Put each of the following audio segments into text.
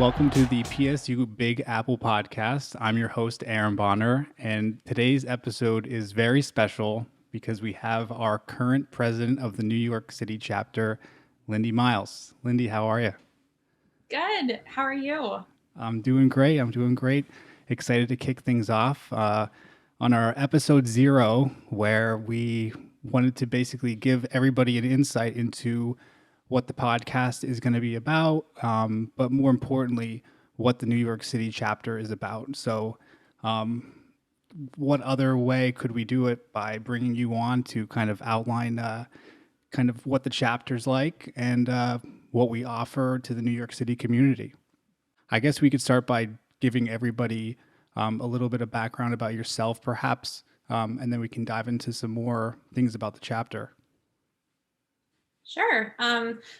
welcome to the PSU Big Apple podcast. I'm your host, Aaron Bonner, and today's episode is very special because we have our current president of the New York City chapter, Linde Miles. Linde, how are you? Good. How are you? I'm doing great. Excited to kick things off on our episode 0, where we wanted to basically give everybody an insight into what the podcast is going to be about, but more importantly, what the New York City chapter is about. So, what other way could we do it by bringing you on to kind of outline kind of what the chapter's like and what we offer to the New York City community? I guess we could start by giving everybody a little bit of background about yourself, perhaps, and then we can dive into some more things about the chapter. Sure.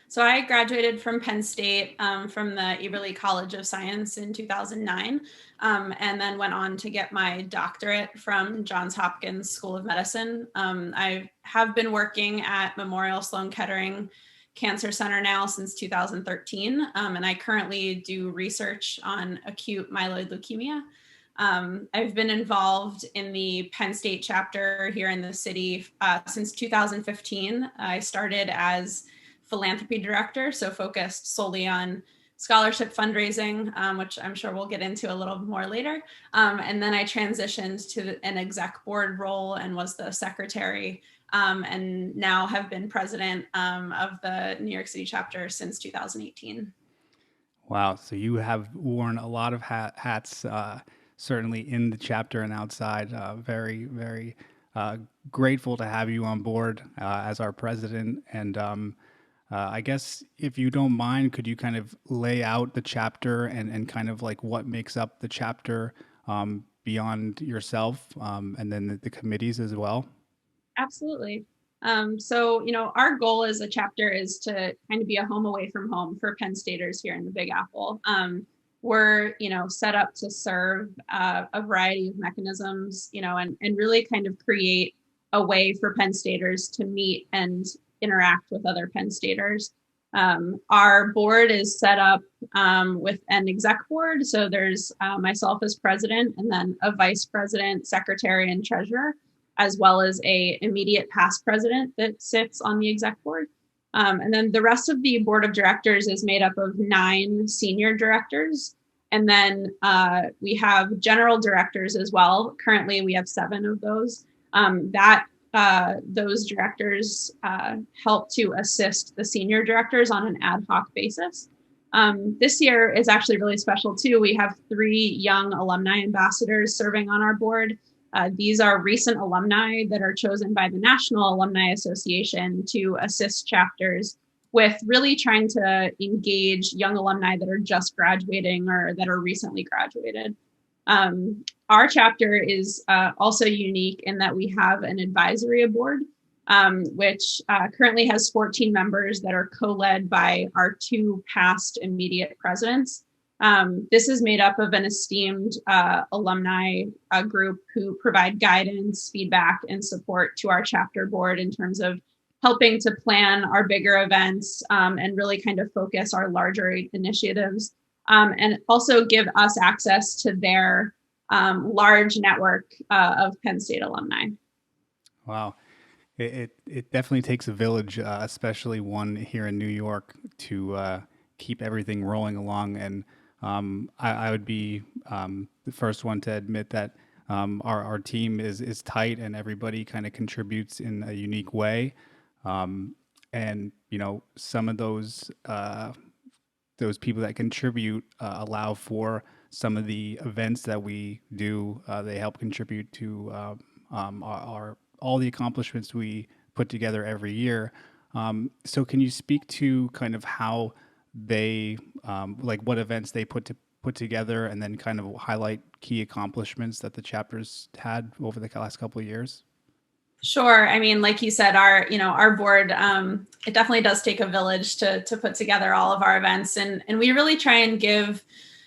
So I graduated from Penn State from the Eberly College of Science in 2009, and then went on to get my doctorate from Johns Hopkins School of Medicine. I have been working at Memorial Sloan Kettering Cancer Center now since 2013, and I currently do research on acute myeloid leukemia. I've been involved in the Penn State chapter here in the city since 2015. I started as philanthropy director, so focused solely on scholarship fundraising, which I'm sure we'll get into a little more later. And then I transitioned to an exec board role and was the secretary, and now have been president of the New York City chapter since 2018. Wow. So you have worn a lot of hats, certainly in the chapter and outside. Very grateful to have you on board as our president. And I guess if you don't mind, could you kind of lay out the chapter and kind of like what makes up the chapter beyond yourself and then the committees as well? Absolutely. So, our goal as a chapter is to kind of be a home away from home for Penn Staters here in the Big Apple. We're, set up to serve a variety of mechanisms, and really kind of create a way for Penn Staters to meet and interact with other Penn Staters. Our board is set up with an exec board. So there's myself as president, and then a vice president, secretary, and treasurer, as well as a immediate past president that sits on the exec board. And then the rest of the board of directors is made up of 9 senior directors. And then we have general directors as well. Currently, we have 7 of those. Those directors help to assist the senior directors on an ad hoc basis. This year is actually really special too. We have 3 young alumni ambassadors serving on our board. These are recent alumni that are chosen by the National Alumni Association to assist chapters with really trying to engage young alumni that are just graduating or that are recently graduated. Our chapter is also unique in that we have an advisory board, which currently has 14 members that are co-led by our 2 past immediate presidents. This is made up of an esteemed alumni group who provide guidance, feedback, and support to our chapter board in terms of helping to plan our bigger events and really kind of focus our larger initiatives, and also give us access to their large network of Penn State alumni. Wow. It definitely takes a village, especially one here in New York, to keep everything rolling along. And I would be the first one to admit that our team is tight and everybody kind of contributes in a unique way. And some of those people that contribute allow for some of the events that we do. They help contribute to our all the accomplishments we put together every year. So can you speak to kind of how they like what events they put together, and then kind of highlight key accomplishments that the chapters had over the last couple of years? Sure. I mean, like you said, our board, it definitely does take a village to put together all of our events. And we really try and give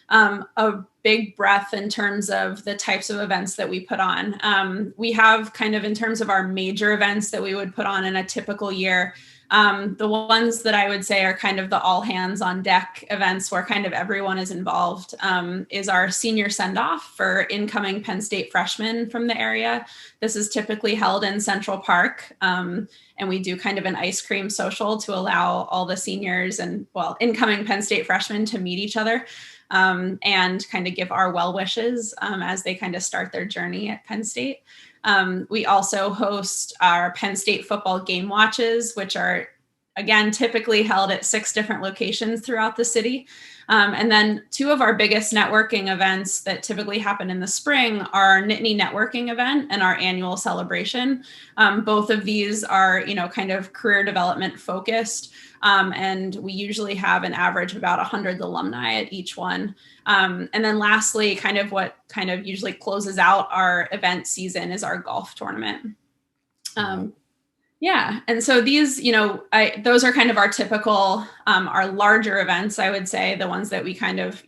a big breadth in terms of the types of events that we put on. We have kind of in terms of our major events that we would put on in a typical year, The ones that I would say are kind of the all hands on deck events where kind of everyone is involved is our senior send off for incoming Penn State freshmen from the area. This is typically held in Central Park. And we do kind of an ice cream social to allow all the seniors and, well, incoming Penn State freshmen to meet each other and kind of give our well wishes as they kind of start their journey at Penn State. We also host our Penn State football game watches, which are, again, typically held at 6 different locations throughout the city. And then 2 of our biggest networking events that typically happen in the spring are our Nittany networking event and our annual celebration. Both of these are, kind of career development focused. And we usually have an average of about 100 alumni at each one. And then lastly, kind of what kind of usually closes out our event season is our golf tournament. Yeah. And so these, those are kind of our typical, our larger events, I would say, the ones that we kind of,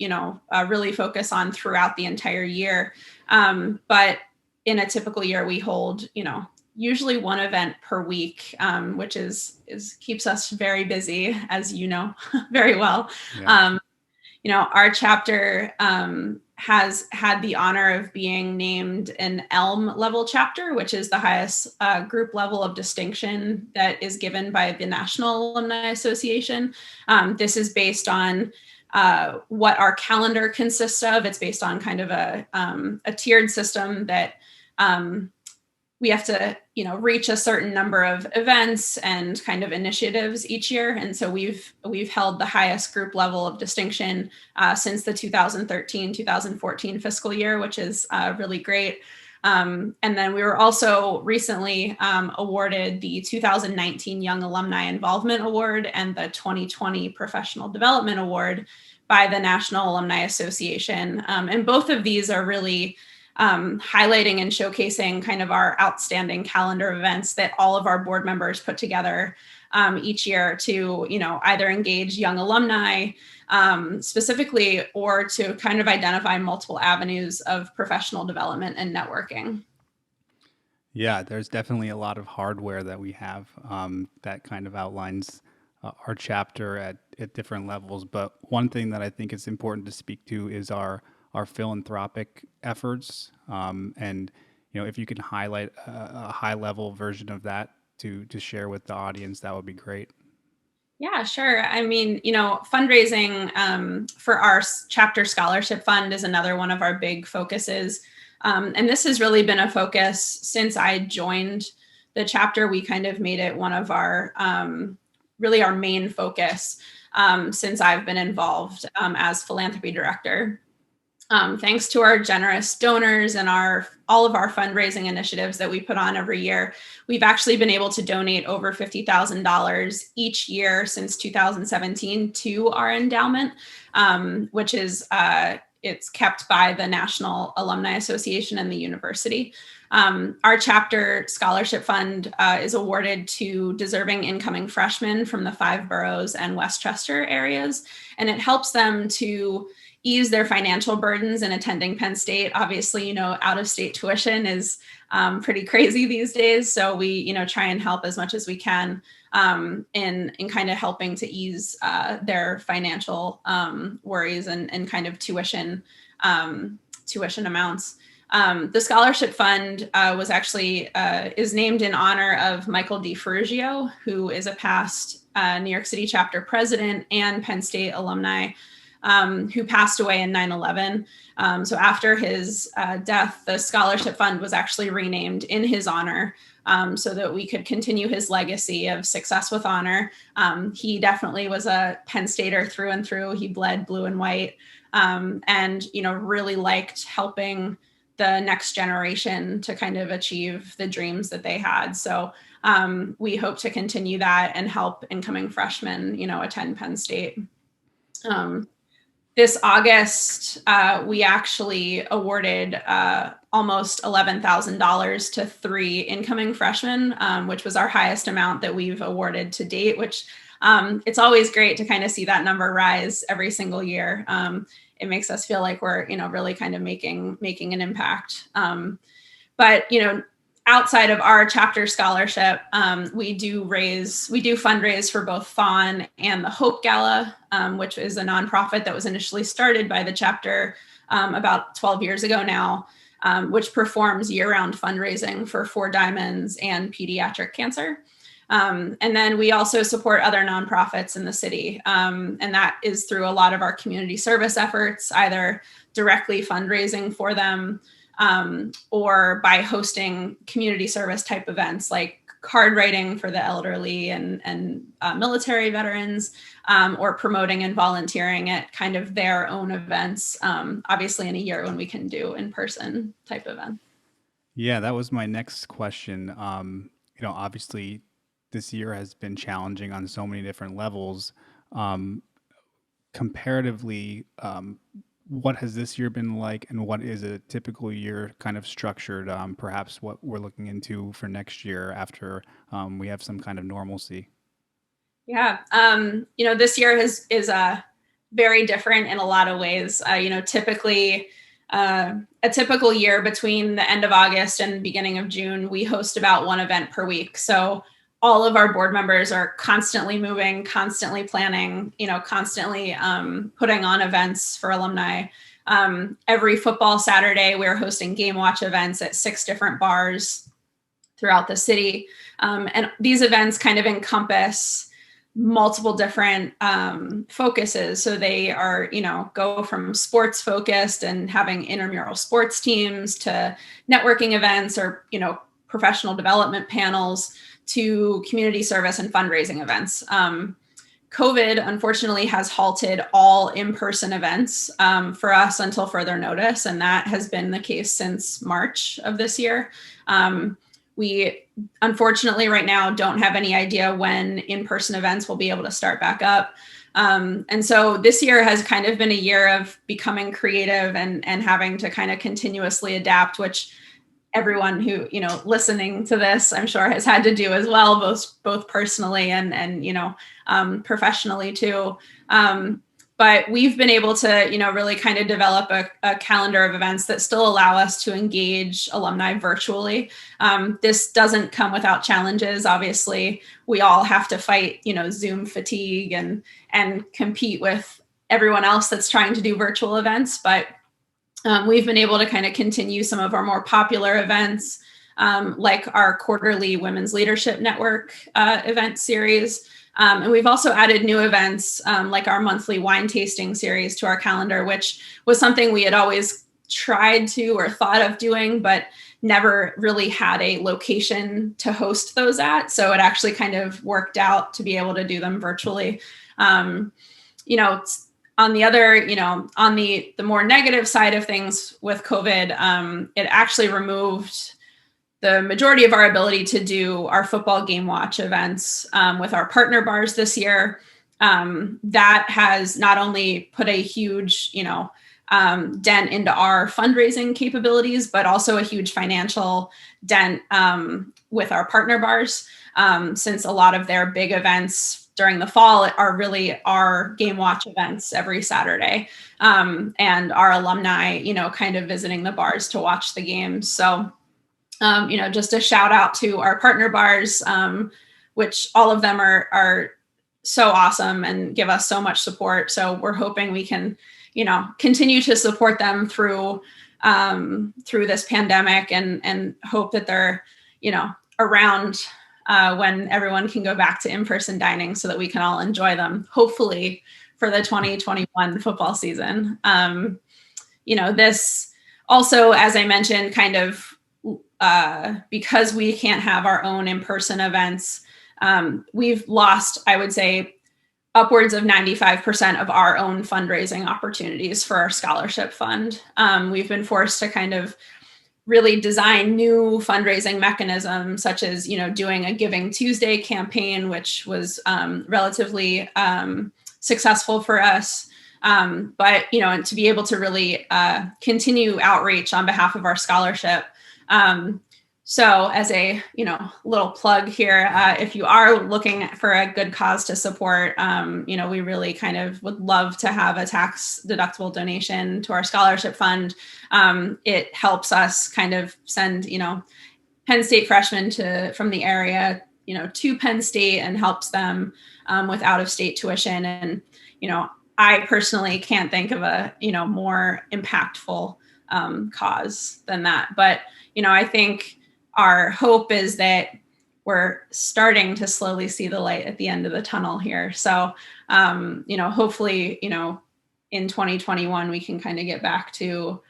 really focus on throughout the entire year. But in a typical year, we hold, usually one event per week, which is keeps us very busy, as you know, very well. Yeah. Our chapter has had the honor of being named an ELM level chapter, which is the highest group level of distinction that is given by the National Alumni Association. This is based on what our calendar consists of. It's based on kind of a tiered system that we have to, reach a certain number of events and kind of initiatives each year. And so we've held the highest group level of distinction since the 2013-2014 fiscal year, which is really great. And then we were also recently awarded the 2019 Young Alumni Involvement Award and the 2020 Professional Development Award by the National Alumni Association. And both of these are really highlighting and showcasing kind of our outstanding calendar of events that all of our board members put together each year to, either engage young alumni specifically or to kind of identify multiple avenues of professional development and networking. Yeah, there's definitely a lot of hardware that we have that kind of outlines our chapter at different levels. But one thing that I think is important to speak to is our philanthropic efforts. And, if you can highlight a high level version of that to share with the audience, that would be great. Yeah, sure. I mean, fundraising for our chapter scholarship fund is another one of our big focuses. And this has really been a focus since I joined the chapter. We kind of made it one of our, really our main focus since I've been involved as philanthropy director. Thanks to our generous donors and all of our fundraising initiatives that we put on every year, we've actually been able to donate over $50,000 each year since 2017 to our endowment, which is it's kept by the National Alumni Association and the university. Our chapter scholarship fund is awarded to deserving incoming freshmen from the 5 boroughs and Westchester areas, and it helps them to ease their financial burdens in attending Penn State. Obviously, out-of-state tuition is pretty crazy these days. So we, try and help as much as we can in kind of helping to ease their financial worries and kind of tuition amounts. The scholarship fund was actually is named in honor of Michael D. Ferrugio, who is a past New York City chapter president and Penn State alumni who passed away in 9/11. So after his death, the scholarship fund was actually renamed in his honor so that we could continue his legacy of success with honor. He definitely was a Penn Stater through and through. He bled blue and white and, really liked helping the next generation to kind of achieve the dreams that they had. So we hope to continue that and help incoming freshmen, attend Penn State. This August, we actually awarded almost $11,000 to 3 incoming freshmen, which was our highest amount that we've awarded to date, which it's always great to kind of see that number rise every single year. It makes us feel like we're, really kind of making an impact. But, outside of our chapter scholarship, we do fundraise for both Fawn and the Hope Gala, which is a nonprofit that was initially started by the chapter about 12 years ago now, which performs year-round fundraising for Four Diamonds and pediatric cancer. And then we also support other nonprofits in the city. And that is through a lot of our community service efforts, either directly fundraising for them or by hosting community service type events like card writing for the elderly and military veterans, or promoting and volunteering at kind of their own events, obviously in a year when we can do in-person type events. Yeah, that was my next question. Obviously this year has been challenging on so many different levels. Comparatively, what has this year been like, and what is a typical year kind of structured? Perhaps what we're looking into for next year after we have some kind of normalcy. Yeah, this year is very different in a lot of ways. Typically, a typical year between the end of August and beginning of June, we host about one event per week. So all of our board members are constantly moving, constantly planning, constantly putting on events for alumni. Every football Saturday, we're hosting game watch events at 6 different bars throughout the city. And these events kind of encompass multiple different focuses. So they are, go from sports focused and having intramural sports teams to networking events or, professional development panels to community service and fundraising events. COVID, unfortunately, has halted all in-person events for us until further notice, and that has been the case since March of this year. We, unfortunately, right now don't have any idea when in-person events will be able to start back up. And so this year has kind of been a year of becoming creative and having to kind of continuously adapt, which everyone who, listening to this, I'm sure has had to do as well, both personally and professionally too. But we've been able to, really kind of develop a calendar of events that still allow us to engage alumni virtually. This doesn't come without challenges. Obviously, we all have to fight, Zoom fatigue and compete with everyone else that's trying to do virtual events. But we've been able to kind of continue some of our more popular events, like our quarterly Women's Leadership Network event series. And we've also added new events like our monthly wine tasting series to our calendar, which was something we had always tried to or thought of doing, but never really had a location to host those at. So it actually kind of worked out to be able to do them virtually. On the other, on the more negative side of things with COVID, it actually removed the majority of our ability to do our football game watch events with our partner bars this year. That has not only put a huge, dent into our fundraising capabilities, but also a huge financial dent with our partner bars, since a lot of their big events during the fall are really our game watch events every Saturday, and our alumni, kind of visiting the bars to watch the games. So, just a shout out to our partner bars, which all of them are so awesome and give us so much support. So we're hoping we can, continue to support them through this pandemic and hope that they're, around when everyone can go back to in-person dining so that we can all enjoy them, hopefully for the 2021 football season. This also, as I mentioned, kind of because we can't have our own in-person events, we've lost, I would say, upwards of 95% of our own fundraising opportunities for our scholarship fund. We've been forced to kind of really design new fundraising mechanisms, such as, doing a Giving Tuesday campaign, which was relatively successful for us. But, and to be able to really continue outreach on behalf of our scholarship. So as a, little plug here, if you are looking for a good cause to support, we really kind of would love to have a tax deductible donation to our scholarship fund. It helps us kind of send, Penn State freshmen from the area, to Penn State and helps them with out of state tuition. And, I personally can't think of a, more impactful cause than that. But, I think our hope is that we're starting to slowly see the light at the end of the tunnel here. So, hopefully, in 2021, we can kind of get back to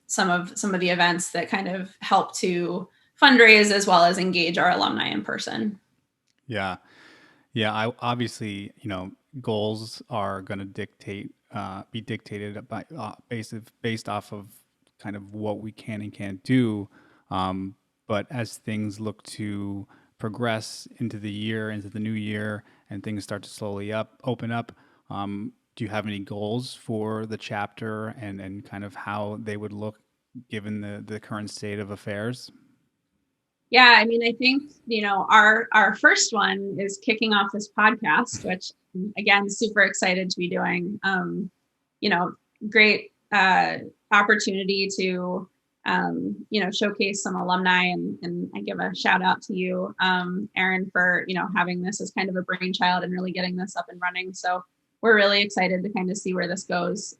some of the events that kind of help to fundraise as well as engage our alumni in person. Yeah. Yeah. I obviously, goals are going to be dictated by based off of kind of what we can and can't do. But as things look to progress into the new year, and things start to slowly open up, do you have any goals for the chapter and kind of how they would look given the current state of affairs? Yeah, I mean, I think, our first one is kicking off this podcast, which again, super excited to be doing. Great opportunity to showcase some alumni, and I give a shout out to you, Aaron, for having this as kind of a brainchild and really getting this up and running. So we're really excited to kind of see where this goes.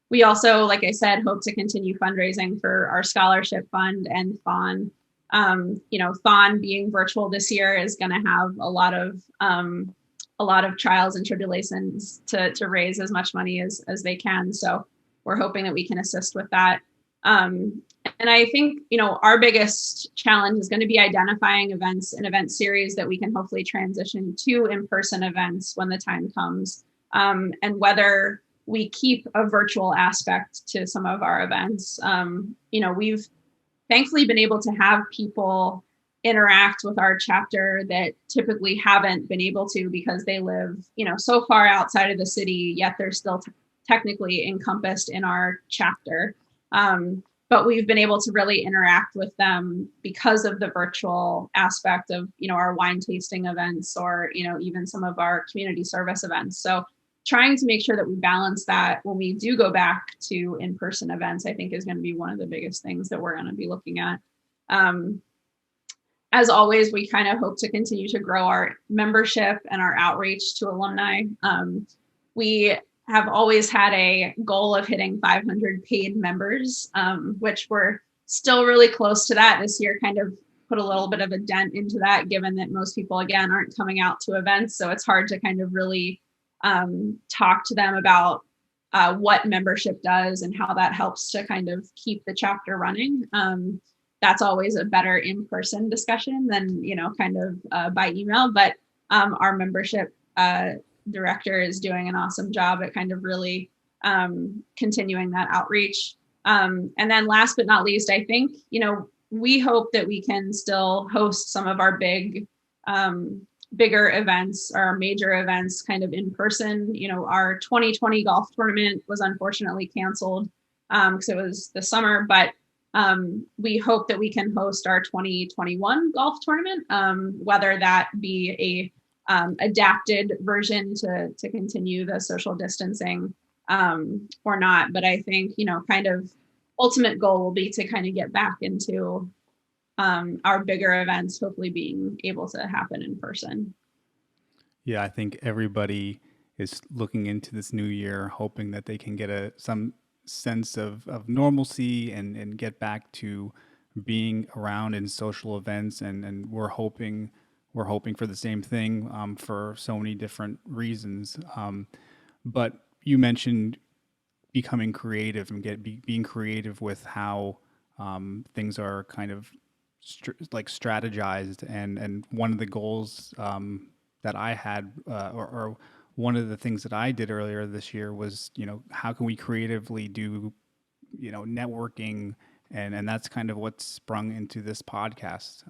We also, like I said, hope to continue fundraising for our scholarship fund and Thon. Thon being virtual this year is going to have a lot of trials and tribulations to raise as much money as they can. So we're hoping that we can assist with that. And I think, our biggest challenge is going to be identifying events and event series that we can hopefully transition to in-person events when the time comes, and whether we keep a virtual aspect to some of our events. We've thankfully been able to have people interact with our chapter that typically haven't been able to because they live, so far outside of the city, yet they're still technically encompassed in our chapter. But we've been able to really interact with them because of the virtual aspect of, our wine tasting events or, even some of our community service events. So trying to make sure that we balance that when we do go back to in-person events, I think is going to be one of the biggest things that we're going to be looking at. As always, we kind of hope to continue to grow our membership and our outreach to alumni. We have always had a goal of hitting 500 paid members, which we're still really close to that. This year kind of put a little bit of a dent into that, given that most people, again, aren't coming out to events. So it's hard to kind of really talk to them about what membership does and how that helps to kind of keep the chapter running. That's always a better in-person discussion than, kind of by email. But our membership director is doing an awesome job at kind of really continuing that outreach. And then last but not least, I think, we hope that we can still host some of our bigger events or major events kind of in person. Our 2020 golf tournament was unfortunately canceled because it was the summer, but we hope that we can host our 2021 golf tournament, whether that be a adapted version to continue the social distancing or not. But I think, kind of ultimate goal will be to kind of get back into our bigger events, hopefully being able to happen in person. Yeah, I think everybody is looking into this new year, hoping that they can get some sense of normalcy and get back to being around in social events. And we're hoping for the same thing for so many different reasons. But you mentioned becoming creative and being creative with how things are kind of strategized. And one of the goals that I had, or one of the things that I did earlier this year was, how can we creatively do, networking, and that's kind of what sprung into this podcast.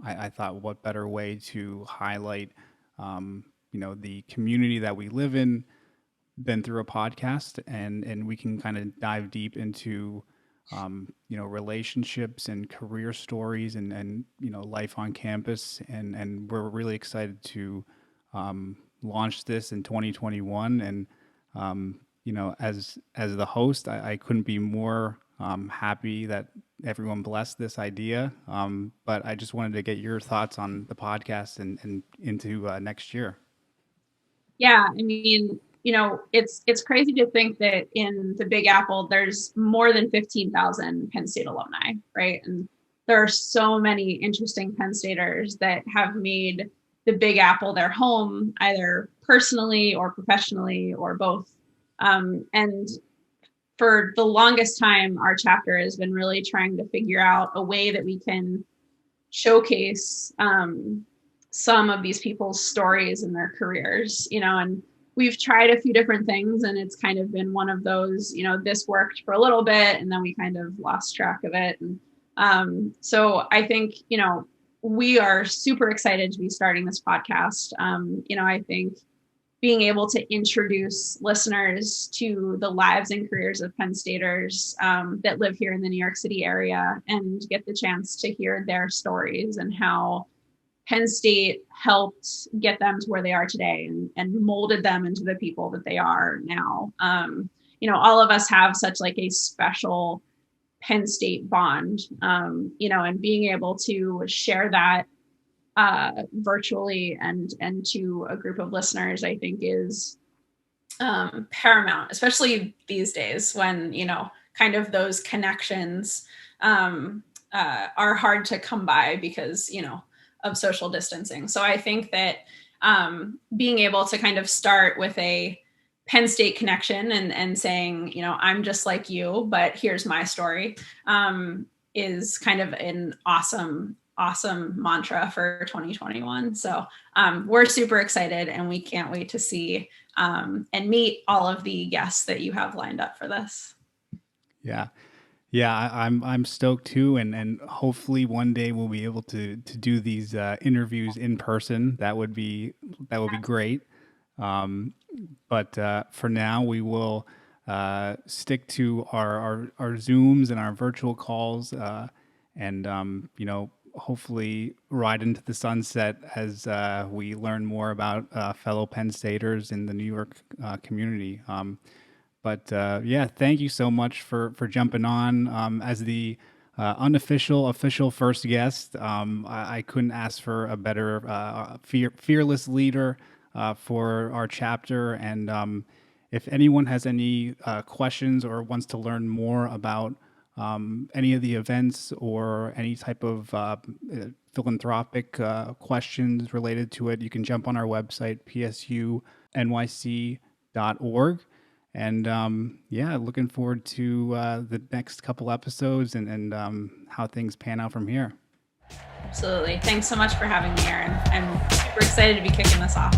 I thought, what better way to highlight, the community that we live in than through a podcast, and we can kind of dive deep into, relationships and career stories and life on campus, and we're really excited to launch this in 2021. And as the host, I couldn't be more happy that everyone bless this idea. But I just wanted to get your thoughts on the podcast and into next year. Yeah, I mean, it's crazy to think that in the Big Apple, there's more than 15,000 Penn State alumni, right? And there are so many interesting Penn Staters that have made the Big Apple their home, either personally or professionally or both. And for the longest time, our chapter has been really trying to figure out a way that we can showcase some of these people's stories and their careers, and we've tried a few different things, and it's kind of been one of those, this worked for a little bit and then we kind of lost track of it. And so I think, we are super excited to be starting this podcast. I think being able to introduce listeners to the lives and careers of Penn Staters that live here in the New York City area and get the chance to hear their stories and how Penn State helped get them to where they are today and molded them into the people that they are now. All of us have such like a special Penn State bond, and being able to share that virtually and to a group of listeners, I think is paramount, especially these days when, kind of those connections are hard to come by because, of social distancing. So I think that being able to kind of start with a Penn State connection and saying, I'm just like you, but here's my story, is kind of an awesome mantra for 2021. So we're super excited and we can't wait to see and meet all of the guests that you have lined up for this. Yeah, I'm stoked too, and hopefully one day we'll be able to do these interviews in person. That would be great. But for now, we will stick to our Zooms and our virtual calls, and hopefully ride into the sunset as we learn more about fellow Penn Staters in the New York community. But yeah, thank you so much for jumping on as the official first guest. I couldn't ask for a better fearless leader for our chapter. And if anyone has any questions or wants to learn more about any of the events or any type of philanthropic questions related to it, you can jump on our website, psunyc.org. And yeah, looking forward to the next couple episodes and how things pan out from here. Absolutely. Thanks so much for having me, Aaron. I'm super excited to be kicking this off.